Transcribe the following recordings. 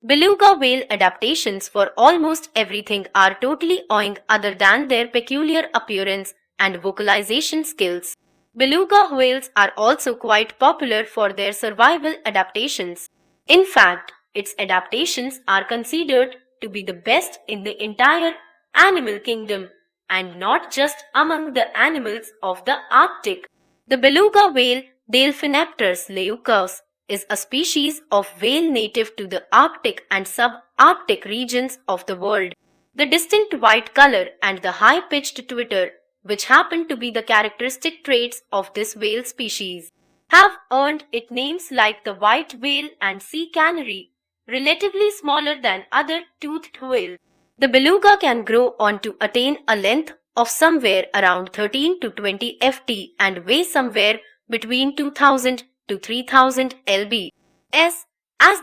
Beluga whale adaptations for almost everything are totally awing other than their peculiar appearance and vocalization skills. Beluga whales are also quite popular for their survival adaptations. In fact, its adaptations are considered to be the best in the entire animal kingdom and not just among the animals of the Arctic. The beluga whale, Delphinapterus leucus, is a species of whale native to the Arctic and subarctic regions of the world. The distinct white color and the high-pitched twitter, which happen to be the characteristic traits of this whale species, have earned it names like the white whale and sea canary, relatively smaller than other toothed whales. The beluga can grow on to attain a length of somewhere around 13 to 20 ft and weigh somewhere between 2000 to 3000 lb. As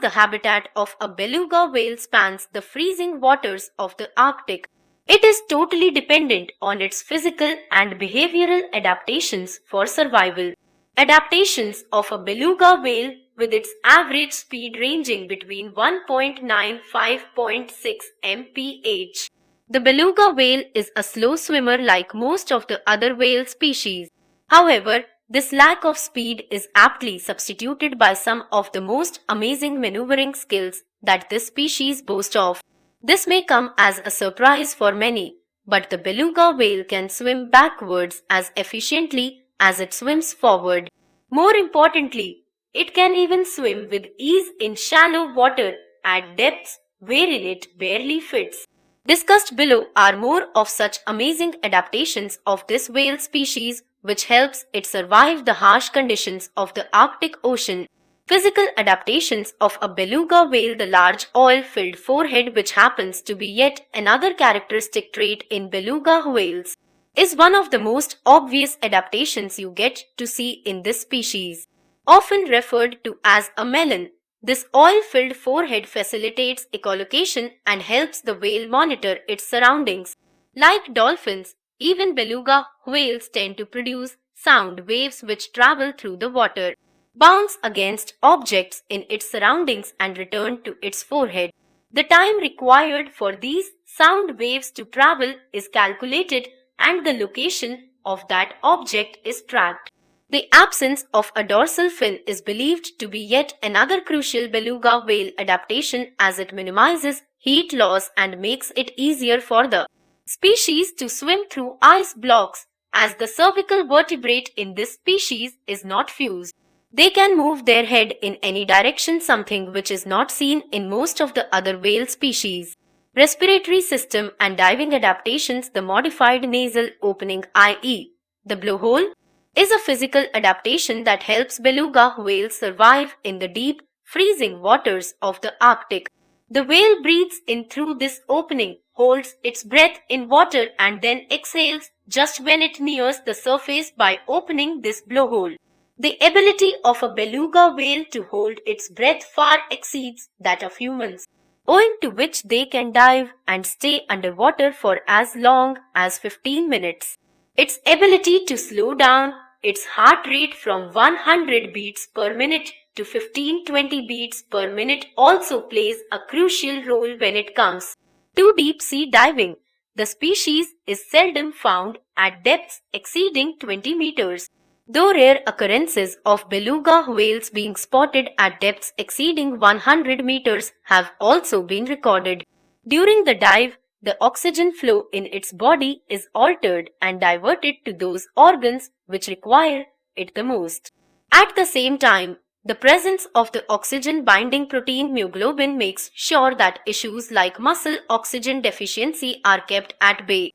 the habitat of a beluga whale spans the freezing waters of the Arctic, it is totally dependent on its physical and behavioral adaptations for survival. Adaptations of a beluga whale with its average speed ranging between 1.9-5.6 mph. The beluga whale is a slow swimmer like most of the other whale species. However, this lack of speed is aptly substituted by some of the most amazing maneuvering skills that this species boasts of. This may come as a surprise for many, but the beluga whale can swim backwards as efficiently as it swims forward. More importantly, it can even swim with ease in shallow water at depths wherein it barely fits. Discussed below are more of such amazing adaptations of this whale species which helps it survive the harsh conditions of the Arctic Ocean. Physical adaptations of a beluga whale. The large oil-filled forehead, which happens to be yet another characteristic trait in beluga whales, is one of the most obvious adaptations you get to see in this species. Often referred to as a melon, this oil-filled forehead facilitates echolocation and helps the whale monitor its surroundings. Like dolphins, even beluga whales tend to produce sound waves which travel through the water, bounce against objects in its surroundings and return to its forehead. The time required for these sound waves to travel is calculated and the location of that object is tracked. The absence of a dorsal fin is believed to be yet another crucial beluga whale adaptation as it minimizes heat loss and makes it easier for the species to swim through ice blocks, as the cervical vertebrate in this species is not fused. They can move their head in any direction, something which is not seen in most of the other whale species. Respiratory system and diving adaptations. The modified nasal opening, i.e., the blowhole, is a physical adaptation that helps beluga whales survive in the deep, freezing waters of the Arctic. The whale breathes in through this opening, holds its breath in water and then exhales just when it nears the surface by opening this blowhole. The ability of a beluga whale to hold its breath far exceeds that of humans, owing to which they can dive and stay underwater for as long as 15 minutes. Its ability to slow down its heart rate from 100 beats per minute to 15-20 beats per minute also plays a crucial role when it comes to deep sea diving. The species is seldom found at depths exceeding 20 meters, though rare occurrences of beluga whales being spotted at depths exceeding 100 meters have also been recorded. During the dive, the oxygen flow in its body is altered and diverted to those organs which require it the most. At the same time, the presence of the oxygen-binding protein myoglobin makes sure that issues like muscle oxygen deficiency are kept at bay.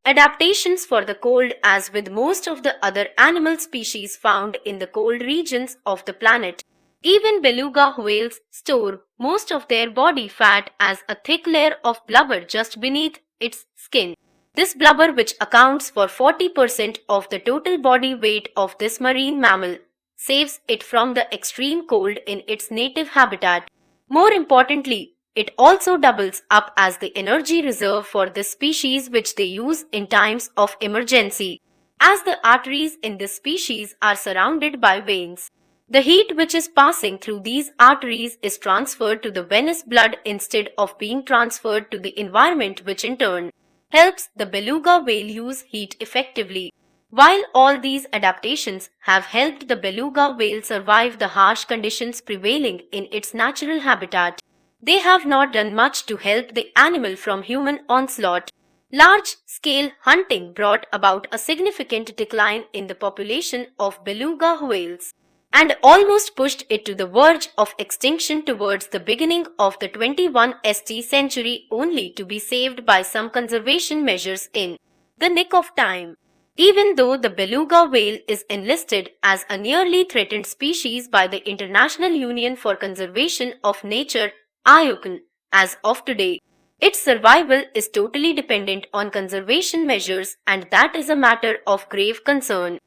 Adaptations for the cold. As with most of the other animal species found in the cold regions of the planet, even beluga whales store most of their body fat as a thick layer of blubber just beneath its skin. This blubber, which accounts for 40% of the total body weight of this marine mammal, saves it from the extreme cold in its native habitat. More importantly, it also doubles up as the energy reserve for this species, which they use in times of emergency, as the arteries in this species are surrounded by veins. The heat which is passing through these arteries is transferred to the venous blood instead of being transferred to the environment, which in turn helps the beluga whale use heat effectively. While all these adaptations have helped the beluga whale survive the harsh conditions prevailing in its natural habitat, they have not done much to help the animal from human onslaught. Large-scale hunting brought about a significant decline in the population of beluga whales and almost pushed it to the verge of extinction towards the beginning of the 21st century, only to be saved by some conservation measures in the nick of time. Even though the beluga whale is enlisted as a nearly threatened species by the International Union for Conservation of Nature (IUCN) as of today, its survival is totally dependent on conservation measures, and that is a matter of grave concern.